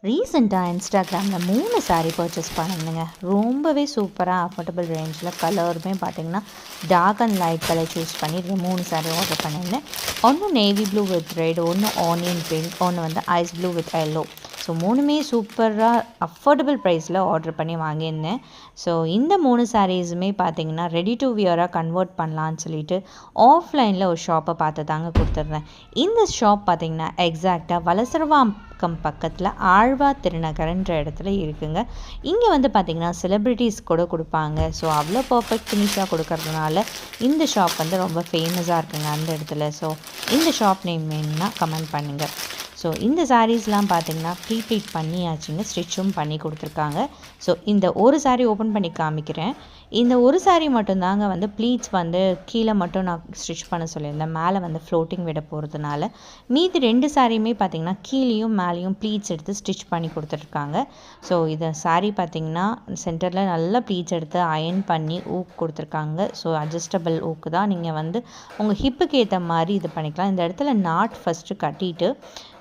ரீசெண்டாக இன்ஸ்டாகிராமில் 3 saree purchase பண்ணியிருந்தேங்க. ரொம்பவே சூப்பராக அஃபோர்டபுள் ரேஞ்சில் கலருமே பார்த்தீங்கன்னா dark and light colour choose பண்ணி 3 saree ஆர்டர் பண்ணியிருந்தேன். ஒன்று நேவி ப்ளூ வித் ரெட், ஒன்று ஆனியன் பிங்க், ஒன்று வந்து ice blue with yellow. So 3மே சூப்பராக அஃபோர்டபுள் ப்ரைஸில் ஆர்டர் பண்ணி வாங்கியிருந்தேன். ஸோ இந்த 3 சாரீஸுமே பார்த்தீங்கன்னா ரெடி டு வியராக கன்வெர்ட் பண்ணலான்னு சொல்லிட்டு ஆஃப்லைனில் ஒரு ஷாப்பை பார்த்து தாங்க கொடுத்துருந்தேன். இந்த ஷாப் பார்த்தீங்கன்னா எக்ஸாக்டாக வலசரவாக்கம் பக்கத்தில் ஆழ்வா திருநகர்ன்ற இடத்துல இருக்குங்க. இங்கே வந்து பார்த்திங்கன்னா செலிப்ரிட்டிஸ் கூட கொடுப்பாங்க. ஸோ அவ்வளோ பர்ஃபெக்ட் ஃபினிஷாக கொடுக்கறதுனால இந்த ஷாப் வந்து ரொம்ப ஃபேமஸாக இருக்குங்க அந்த இடத்துல. ஸோ இந்த ஷாப் நேம் வேணும்னா கமெண்ட் பண்ணுங்கள். ஸோ இந்த சாரீஸ்லாம் பார்த்திங்கன்னா ப்ளீட் பண்ணியாச்சுங்க, ஸ்டிச்சும் பண்ணி கொடுத்துருக்காங்க. ஸோ இந்த ஒரு சாரீ ஓப்பன் பண்ணி காமிக்கிறேன். இந்த ஒரு சாரீ மட்டும்தாங்க வந்து ப்ளீட்ஸ் வந்து கீழே மட்டும் நான் ஸ்டிச் பண்ண சொல்லியிருந்தேன், மேலே வந்து ஃப்ளோட்டிங் விட போகிறதுனால. மீதி 2 சாரியுமே பார்த்திங்கன்னா கீழேயும் மேலேயும் ப்ளீட்ஸ் எடுத்து ஸ்டிச் பண்ணி கொடுத்துருக்காங்க. ஸோ இதை சாரீ பார்த்திங்கன்னா சென்டரில் நல்லா ப்ளீட்ஸ் எடுத்து அயன் பண்ணி ஊக்கு கொடுத்துருக்காங்க. ஸோ அட்ஜஸ்டபிள் ஊக்கு தான், நீங்கள் வந்து உங்கள் ஹிப்புக்கு ஏற்ற மாதிரி இது பண்ணிக்கலாம். இந்த இடத்துல நாட் ஃபஸ்ட்டு கட்டிட்டு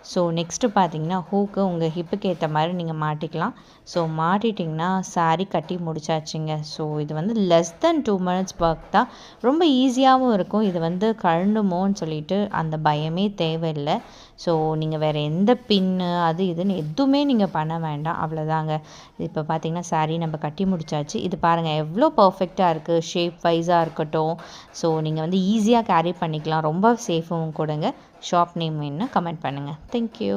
ஸோ நெக்ஸ்ட்டு பார்த்தீங்கன்னா ஹூக்கு உங்கள் ஹிப்புக்கு ஏற்ற மாதிரி நீங்கள் மாட்டிக்கலாம். ஸோ மாட்டிட்டிங்கன்னா சாரீ கட்டி முடிச்சாச்சுங்க. ஸோ இது வந்து லெஸ் தென் 2 minutes ஒர்க் தான், ரொம்ப ஈஸியாகவும் இருக்கும். இது வந்து கழண்டுமோன்னு சொல்லிட்டு அந்த பயமே தேவையில்லை. ஸோ நீங்கள் வேறு எந்த பின்னு அது இதுன்னு எதுவுமே நீங்கள் பண்ண வேண்டாம், அவ்வளோதாங்க. இப்போ பார்த்தீங்கன்னா சாரீ நம்ம கட்டி முடிச்சாச்சு. இது பாருங்கள் எவ்வளோ பர்ஃபெக்டாக இருக்குது, ஷேப் வைஸாக இருக்கட்டும். ஸோ நீங்கள் வந்து ஈஸியாக கேரி பண்ணிக்கலாம், ரொம்ப சேஃபும் கொடுங்க. ஷாப் நேம் வேணுன்னா கமெண்ட் பண்ணுங்கள். தேங்க்யூ.